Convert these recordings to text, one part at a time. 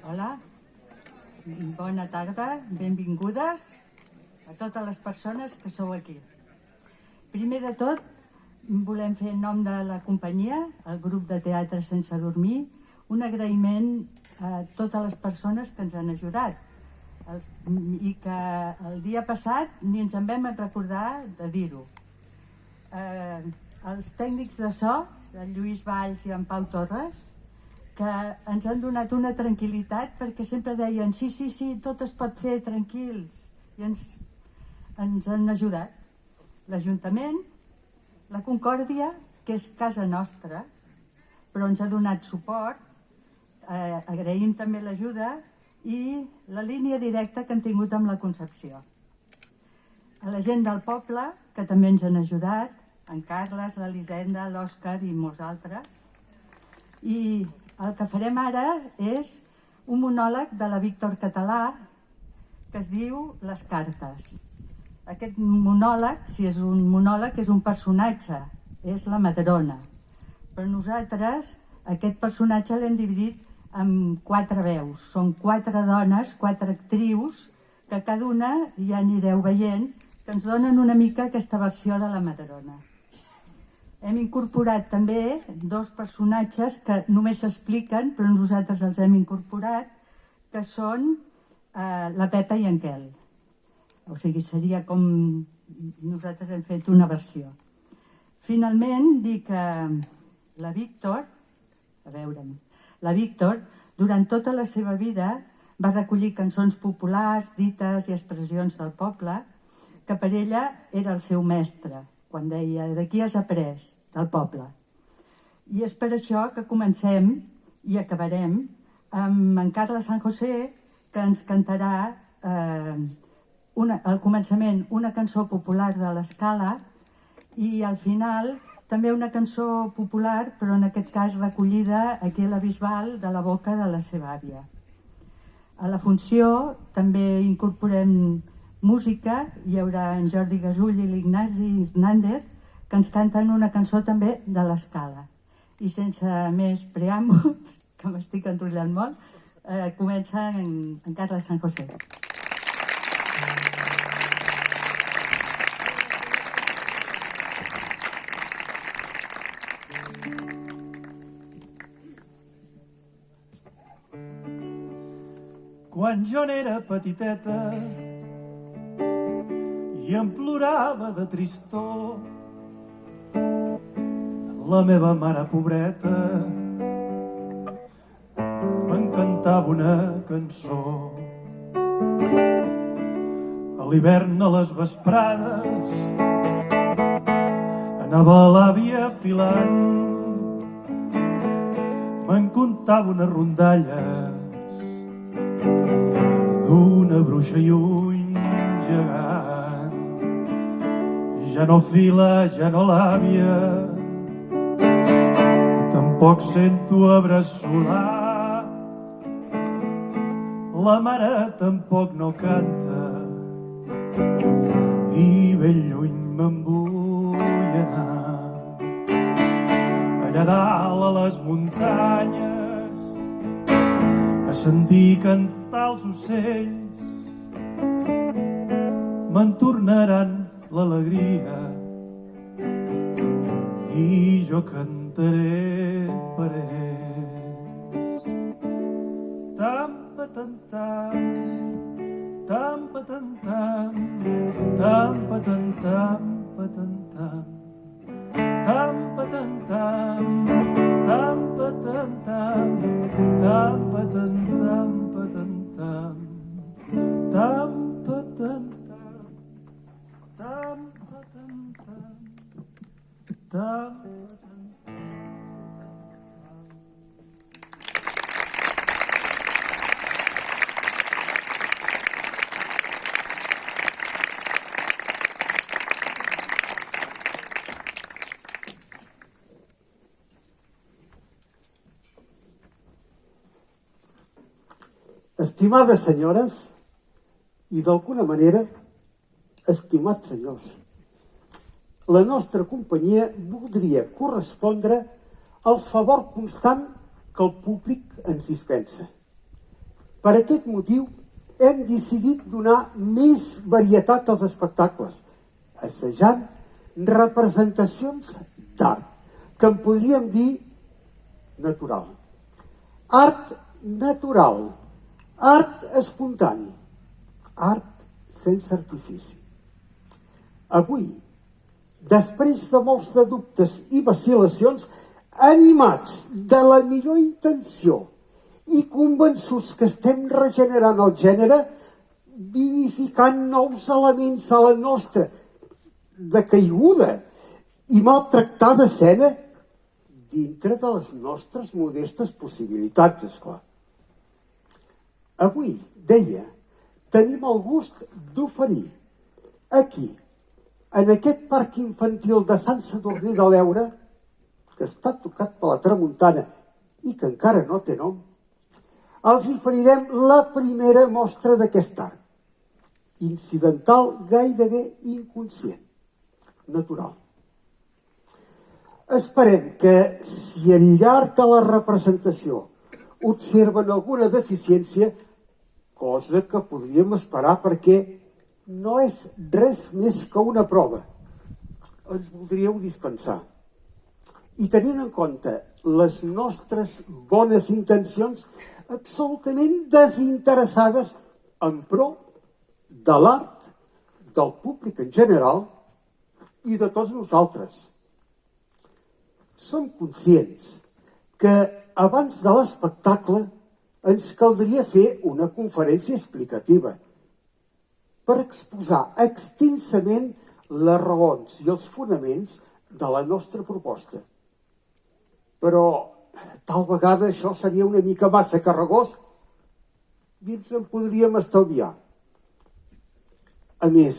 Hola, bona tarda, benvingudes a totes les persones que sou aquí. Primer de tot, volem fer en nom de la companyia, el grup de teatre Sense Dormir, un agraïment a totes les persones que ens han ajudat i que el dia passat ni ens en vam recordar de dir-ho. Els tècnics de so, el Lluís Valls i en Pau Torres, que ens han donat una tranquil·litat perquè sempre deien sí, tot es pot fer, tranquils, i ens han ajudat. L'Ajuntament, la Concòrdia, que és casa nostra, però ens ha donat suport, agraïm també l'ajuda i la línia directa que han tingut amb la Concepció. A la gent del poble, que també ens han ajudat, en Carles, l'Elisenda, l'Òscar i molts altres. I el que farem ara és un monòleg de la Víctor Català que es diu Les cartes. Aquest monòleg, si és un monòleg, és un personatge, és la Madrona. Però nosaltres aquest personatge l'hem dividit en 4 veus. Són 4 dones, 4 actrius, que cada una ja anireu veient, que ens donen una mica aquesta versió de la Madrona. Hem incorporat també 2 personatges que només s'expliquen, però nosaltres els hem incorporat, que són la Pepa i en Quel. O sigui, seria com nosaltres hem fet una versió. Finalment, dir que la Víctor, durant tota la seva vida, va recollir cançons populars, dites i expressions del poble, que per ella era el seu mestre, quan deia, d'aquí has après, del poble. I és per això que comencem i acabarem amb en Carles San José, que ens cantarà al començament una cançó popular de l'Escala i al final també una cançó popular, però en aquest cas recollida aquí a la Bisbal de la boca de la seva àvia. A la funció també incorporem música, hi haurà en Jordi Gasull i l'Ignasi Hernández, que ens canten una cançó també de l'Escala. I sense més preàmbuls, que m'estic enrotllant molt, comença en Carles San José. Quan jo n'era petiteta i em plorava de tristor, la meva mare pobreta m'encantava una cançó. A l'hivern a les vesprades anava l'àvia filant, me'n contava unes rondalles d'una bruixa i un gegant. Ja no fila, ja no l'àvia, tampoc sento a bressolar. La mare tampoc no canta i ben lluny me'n vull anar. Allà dalt a les muntanyes a sentir cantar els ocells, me'n tornaran l'alegria i jo cantaré per ells. Tam-pa-tam-tam, tam-pa-tam-tam, tam-pa-tam-tam, pa-tam-tam, tam-pa-tam-tam, tam-pa-tam-tam, tam-pa-tam-tam, pa-tam-tam, tam-pa-tam-tam, tam-pa-tam-tam, tam-pa-tam. Estimades senyores i, d'alguna manera, estimats senyors, la nostra companyia voldria correspondre al favor constant que el públic ens dispensa Per aquest motiu hem decidit donar més varietat als espectacles, assajant representacions d'art, que en podríem dir natural. Art natural, art espontani, art sense artifici. Avui, després de molts de dubtes i vacil·lacions, animats de la millor intenció i convençuts que estem regenerant el gènere, vivificant nous elements a la nostra decaiguda i maltractada escena, dintre de les nostres modestes possibilitats, esclar. Avui, deia, tenim el gust d'oferir aquí, en aquest parc infantil de Sant Sadurní de l'Heura, que està tocat per la tramuntana i que encara no té nom, els oferirem la primera mostra d'aquest art, incidental, gairebé inconscient, natural. Esperem que, si al llarg de la representació observen alguna deficiència, cosa que podríem esperar perquè no és res més que una prova, ens voldríeu dispensar. I tenint en compte les nostres bones intencions absolutament desinteressades en pro de l'art, del públic en general i de tots nosaltres. Som conscients que abans de l'espectacle ens caldria fer una conferència explicativa per exposar extensament les raons i els fonaments de la nostra proposta. Però tal vegada això seria una mica massa carregós i ens en podríem estalviar. A més,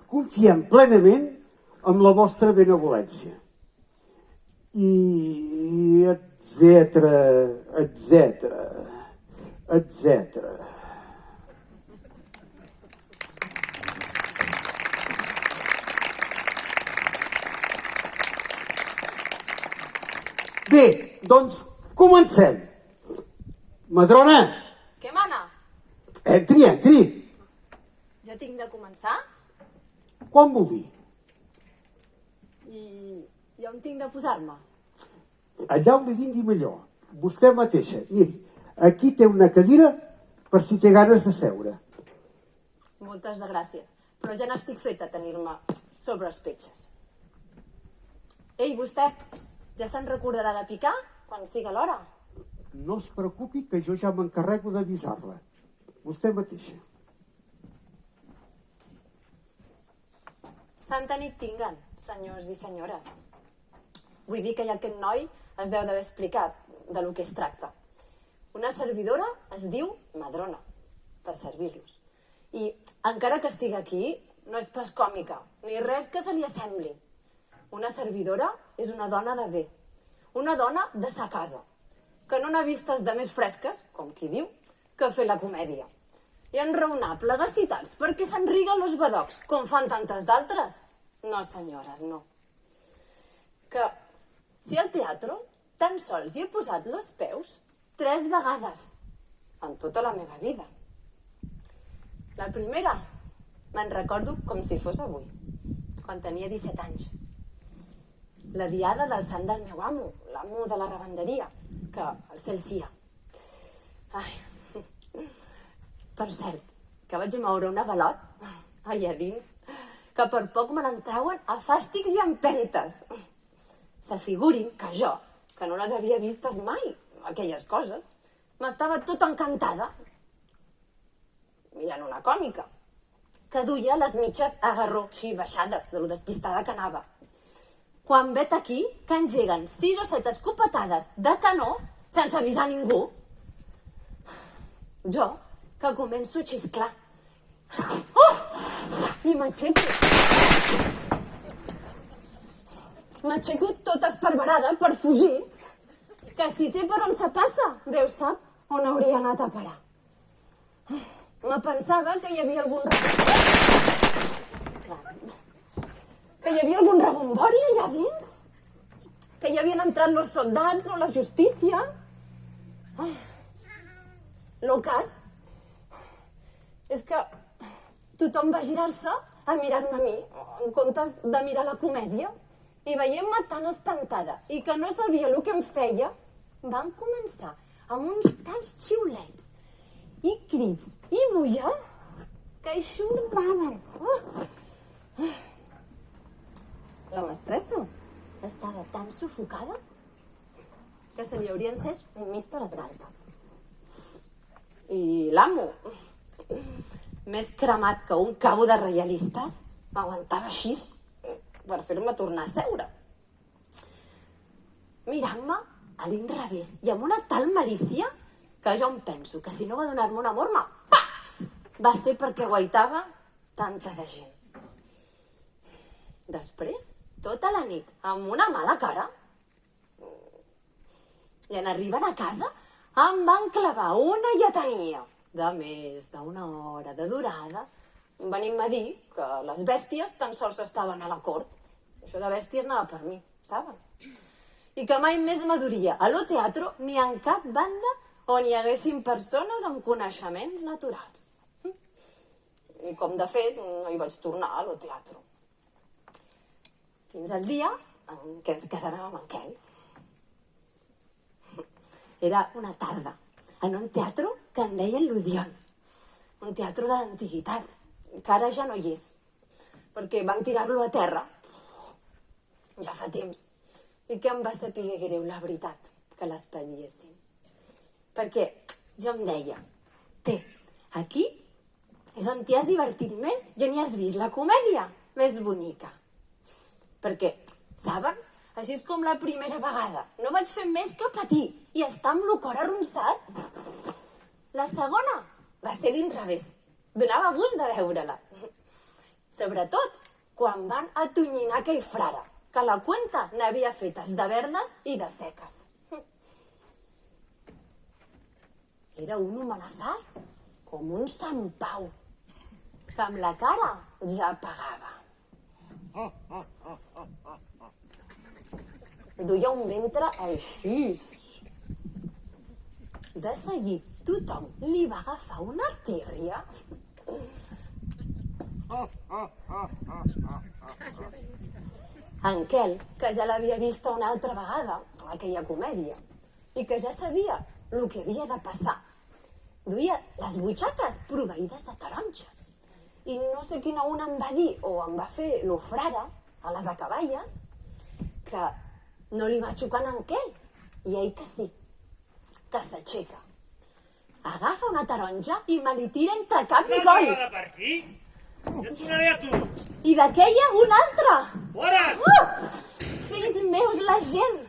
confiem plenament en la vostra benevolència. I etcètera, etcètera, etcètera. Bé, doncs comencem. Madrona! Què mana? Entri, entri. Jo tinc de començar? Quan vulgui. I on tinc de posar-me? Allà on li vingui millor. Vostè mateixa. Miri, aquí té una cadira per si té ganes de seure. Moltes de gràcies, però ja n'estic feta a tenir-me sobre els petges. Ei, vostè, ja se'n recordarà de picar quan siga l'hora? No es preocupi que jo ja m'encarrego d'avisar-la. Vostè mateixa. Santa nit tinguen, senyors i senyores. Vull dir que ja aquest noi es deu d'haver explicat de lo que es tracta. Una servidora es diu Madrona, per servir-los. I encara que estigui aquí, no és pas còmica, ni res que se li assembli. Una servidora és una dona de bé, una dona de sa casa, que no n'ha vistes de més fresques, com qui diu, que fer la comèdia. I enraonable de citats perquè s'enriguen los badocs, com fan tantes d'altres. No, senyores, no. Que si al teatre tan sols hi he posat los peus 3 vegades en tota la meva vida. La primera me'n recordo com si fos avui, quan tenia 17 anys. La diada del sant del meu amo, l'amo de la revenderia, que al cel sia. Ai, per cert, que vaig moure un avalot allà dins, que per poc me n'entrauen a fàstics i empentes. S'afigurin que jo, que no les havia vistes mai, aquelles coses, m'estava tot encantada, mirant una còmica, que duia les mitges a garró, així baixades, de lo despistada que anava. Quan vet aquí que engeguen 6 o 7 escopetades de canó sense avisar ningú. Jo, que començo a xisclar. Oh! I m'aixeco. M'aixeco tota esparverada per fugir, que si sé per on se passa, Déu sap on hauria anat a parar. Me pensava que hi havia algun rebombori allà dins, que hi havien entrat els soldats o la justícia. Lo cas és que tothom va girar-se a mirar-me a mi, en comptes de mirar la comèdia. I veient-me tan espantada i que no sabia el que em feia, van començar amb uns tants xiulets i crits i bulla que eixordaven. La mestressa estava tan sufocada que se li haurien encès un misto a les galtes. I l'amo, més cremat que un cabo de reialistes, m'aguantava així per fer-me tornar a seure. Mirant-me a l'inrevés i amb una tal malícia que jo em penso que si no va donar-me una morma, va ser perquè guaitava tanta de gent. Després, tota la nit, amb una mala cara, i en arribant a casa em van clavar una lletania de més d'una hora de durada, venint-me a dir que les bèsties tan sols estaven a la cort. Això de bèsties anava per mi, saben? I que mai més m'adoria a lo teatro ni en cap banda on hi haguessin persones amb coneixements naturals. I com de fet no hi vaig tornar a lo teatro. Fins al dia en què ens casàrem amb en Quel. Era una tarda en un teatre que en deien l'Odeon, un teatre de l'antiguitat, que ara ja no hi és, perquè van tirar-lo a terra ja fa temps, i que em va saber greu la veritat que l'espatllessin. Perquè jo em deia, aquí és on t'hi has divertit més i on hi has vist la comèdia més bonica. Perquè, saben, així és com la primera vegada. No vaig fer més que patir i estar amb el cor arronsat. La segona va ser l'inrevés. Donava gust de veure-la. Sobretot quan van atonyinar aquell frare, que la cuenta n'havia fetes de verdes i de seques. Era un homenassàs com un Sant Pau, que amb la cara ja pagava. Duia un ventre així. De seguit, tothom li va agafar una tírria. En Quel, que ja l'havia vista una altra vegada, aquella comèdia, i que ja sabia el que havia de passar, duia les butxaques proveïdes de taronges. I no sé quina una em va dir, o em va fer l'ofrara, a les acaballes, que no li va xocar en Quel, i ell que sí, que s'aixeca. Agafa una taronja i me li tira entre cap i coll. Una vegada per aquí, jo et donaré a tu. I d'aquella una altra. Fora! Fills meus, la gent.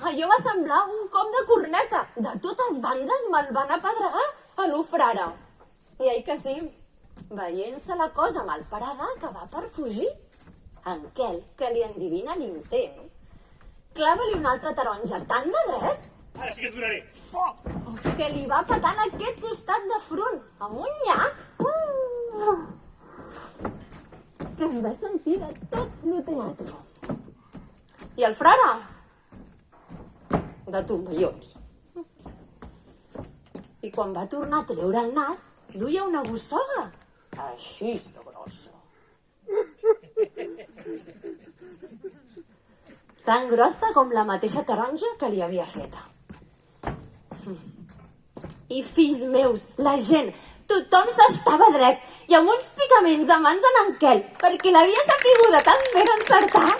Allò va semblar un cop de corneta. De totes bandes me'l van apedregar a l'ofrara. I ell que sí, veient-se la cosa mal parada, que va per fugir. En Quel, que li endivina l'intent, clava-li una altra taronja tan de dret Ara sí que et donaré. que li va patant aquest costat de front, amb un llac que es va sentir de tot el teatre. I el frare? De tomballons. I quan va tornar a treure el nas, duia una gossoga així de grossa. Tan grossa com la mateixa taronja que li havia feta. I fills meus, la gent, tothom s'estava dret i amb uns picaments de mans en Quel, perquè l'havia sapiguda tan ben encertar.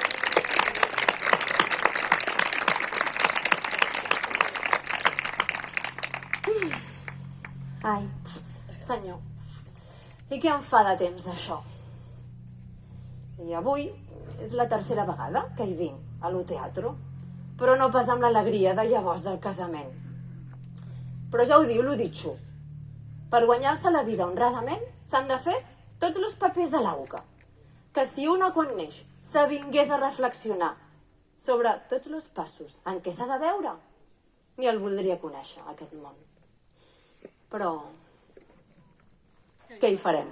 Ai, senyor, i què em fa de temps d'això? I avui és la tercera vegada que hi vinc a lo teatro, però no pas amb l'alegria de llavors del casament. Però ja ho diu lo ditxo. Per guanyar-se la vida honradament s'han de fer tots els papers de l'auca. Que si una quan neix s'avingués a reflexionar sobre tots els passos en què s'ha de veure, ni el voldria conèixer, aquest món. Però què hi farem?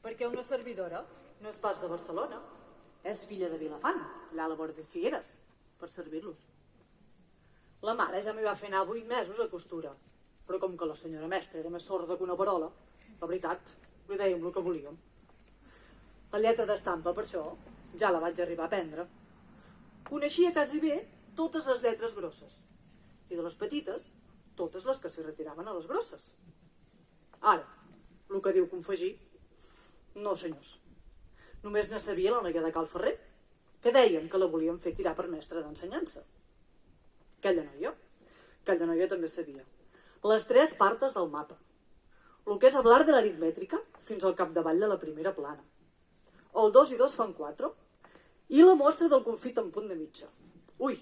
Perquè una servidora no és pas de Barcelona. És filla de Vilafant, allà a la vora de Figueres, per servir-los. La mare ja m'hi va fer anar 8 mesos a costura, però com que la senyora mestra era més sorda que una parola, la veritat, li dèiem el que volíem. La lletra d'estampa, per això, ja la vaig arribar a aprendre. Coneixia quasi bé totes les lletres grosses, i de les petites, totes les que s'hi retiraven a les grosses. Ara, el que diu confegir, no senyors. Només ne sabia la noia de Cal Ferrer, que deien que la volien fer tirar per mestra d'ensenyança. Aquella noia també sabia. Les 3 partes del mapa. El que és hablar de l'aritmètrica fins al capdavall de la primera plana. El 2 i 2 fan 4. I la mostra del confit en punt de mitja. Ui,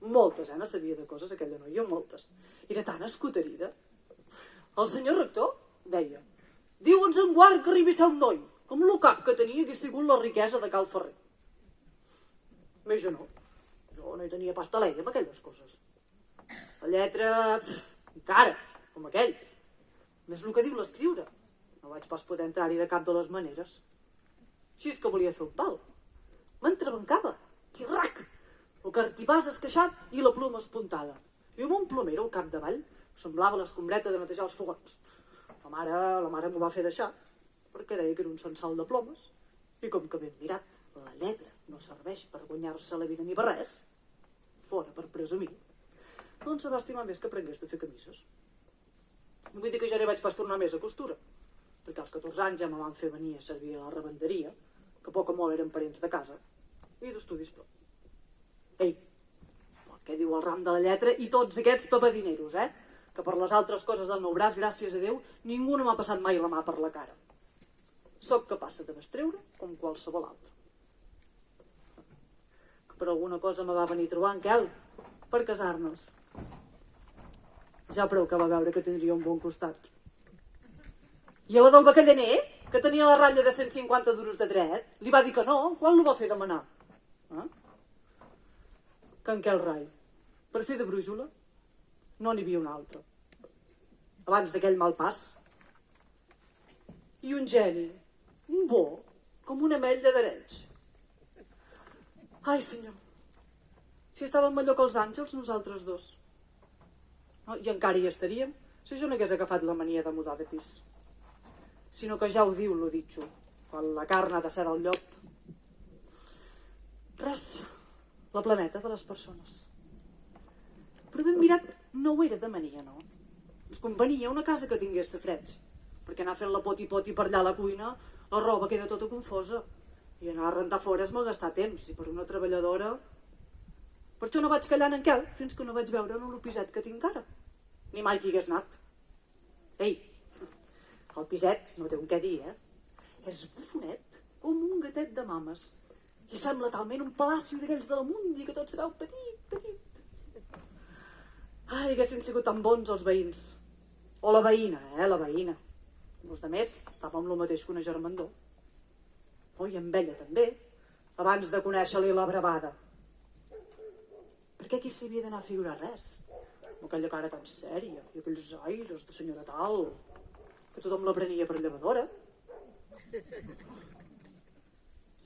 moltes, ne sabia de coses aquella noia, moltes. Era tan escoterida. El senyor rector deia: diu'ns en guard que arribi a ser un noi, com el cap que tenia hagués sigut la riquesa de Cal Ferrer. Més jo no. Jo no hi tenia pastaleia amb aquelles coses. La lletra, encara, com aquell. Més el que diu l'escriure. No vaig pas poder entrar-hi de cap de les maneres. Així és que volia fer un pal. M'entrebancava. I rac! El cartipàs esqueixat i la ploma espuntada. I amb un plomero al capdavall semblava l'escombreta de netejar els fogons. La mare m'ho va fer deixar, perquè deia que era un censal de plomes, i com que ben mirat, la lletra no serveix per guanyar-se la vida ni per res, fora per presumir, doncs se va estimar més que aprengués de fer camises. Vull dir que ja no vaig pas tornar més a costura, perquè als 14 anys ja me van fer venir a servir a la rebenderia, que poc o molt eren parents de casa, i d'estudis prou. Ei, el que diu el ram de la lletra i tots aquests papadineros, que per les altres coses del meu braç, gràcies a Déu, ningú no m'ha passat mai la mà per la cara. Soc capaç de bestreure com qualsevol altre. Que per alguna cosa me va venir a trobar en Quel, per casar-nos. Ja prou que va veure que tindria un bon costat. I a la del bacallaner, que tenia la ratlla de 150 duros de dret, li va dir que no, quan l'ho va fer demanar? Que en Quel Rai, per fer de brújula, no n'hi havia un altre. Abans d'aquell mal pas. I un geni, un bo, com una ametlla d'arenys. Ai, senyor, si estàvem millor que els àngels, nosaltres dos. I encara hi estaríem, si jo no hagués agafat la mania de mudar de pis. Sinó que ja ho diu lo ditxo, quan la carn ha de ser del llop. Res, la planeta de les persones. Però ben mirat, no ho era de mania, no? Ens convenia una casa que tingués safreig, perquè anar fent la poti-poti per allà a la cuina, la roba queda tota confosa, i anar a rentar fora és malgastar temps, i per una treballadora... Per això no vaig callar en Quel fins que no vaig veure el piset que tinc ara. Ni mai que hi hagués anat. Ei, el piset no té un què dir, És bufonet, com un gatet de mames. I sembla talment un palàcio d'aquells de la Mundi, que tot se veu petit, petit. Ai, haguessin sigut tan bons els veïns. O la veïna, la veïna. Els altres estàvem el mateix que una germandor. I amb ella també, abans de conèixer-li la bravada. Per què aquí s'havia d'anar a figurar res? Amb aquella cara tan sèria i aquells aires de senyora tal, que tothom la prenia per llevadora.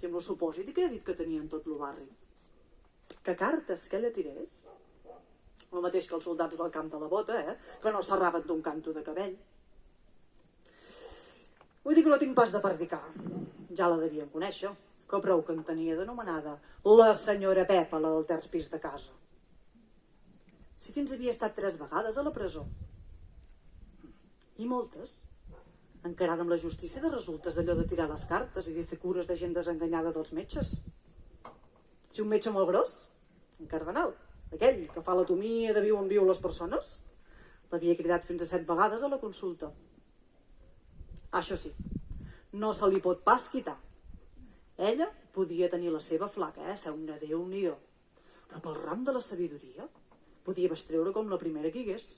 I amb el supòsit i crèdit que tenien tot el barri. Que cartes que ella tirés... El mateix que els soldats del camp de la bota, que no s'arraven d'un canto de cabell. Vull dir que no tinc pas de perdicar. Ja la devien conèixer, que prou que en tenia d'anomenada la senyora Pepa, la del terç pis de casa. Si fins havia estat 3 vegades a la presó. I moltes, encarada amb la justícia de resultes d'allò de tirar les cartes i de fer cures de gent desenganyada dels metges. Si un metge molt gros, un cardenal, aquell que fa l'atomia de viu en viu les persones, l'havia cridat fins a 7 vegades a la consulta. Això sí, no se li pot pas quitar. Ella podia tenir la seva flaca, ser una déu-n'hi-do. Però pel ram de la sabidoria podia bestreure com la primera que hi hagués.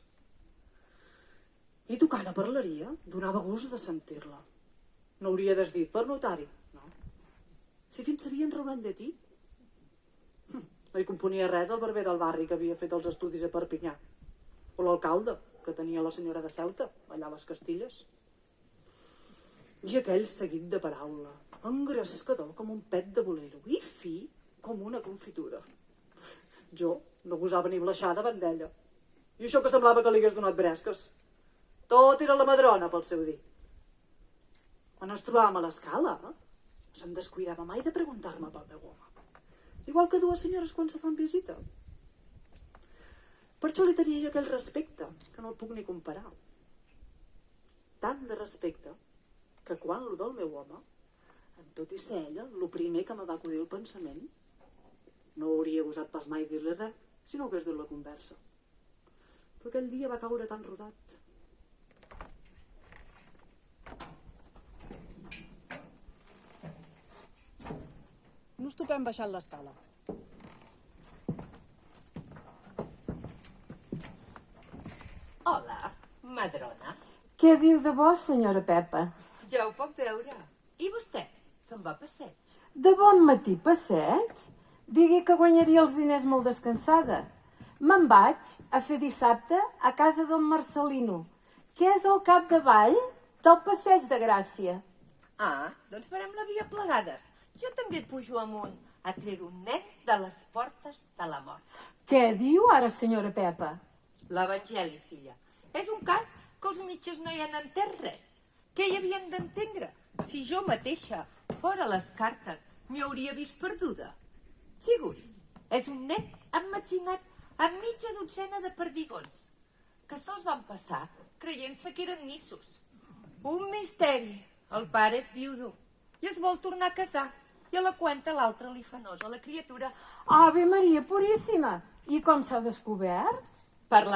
I tocant a parlaria, donava gust de sentir-la. No hauria desdit per notari, no. Si fins sabia enraonar en llatí. No hi componia res al barber del barri que havia fet els estudis a Perpinyà. O l'alcalde, que tenia la senyora de Ceuta, allà a les Castilles. I aquell seguit de paraula. engrescador com un pet de bolero i fi com una confitura. Jo no gosava ni blaixar davant d'ella. I això que semblava que li hagués donat bresques. Tot era la Madrona pel seu dir. Quan ens trobàvem a l'escala, no se'm descuidava mai de preguntar-me pel meu home. Igual que dues senyores quan se fan visita. Per això li tenia jo aquell respecte, que no el puc ni comparar. Tant de respecte, que quan lo del meu home, en tot i ser ella, el primer que me va acudir al pensament, no hauria gosat pas mai dir-li res, si no hagués dut la conversa. Però aquell dia va caure tan rodat. No ens topem baixant l'escala. Hola, Madrona. Què diu de vos, senyora Pepa? Ja ho pot veure. I vostè? Se'n va a passeig? De bon matí passeig? Digui que guanyaria els diners molt descansada. Me'n vaig a fer dissabte a casa d'en Marcelino, que és al capdavall del Passeig de Gràcia. Ah, doncs farem la via plegades. Jo també pujo amunt a treure un nen de les portes de la mort. Què diu ara, senyora Pepa? L'Evangeli, filla. És un cas que els mitges no hi han entès res. Què hi havien d'entendre? Si jo mateixa, fora les cartes, m'hi hauria vist perduda. Figuris, és un nen emmetzinat amb mitja dotzena de perdigons, que se'ls van passar creient-se que eren nissos. Un misteri. El pare és viudo i es vol tornar a casar. I a la cuenta l'altre li fa nosa a la criatura. Ave Maria Puríssima! I com s'ha descobert? Per la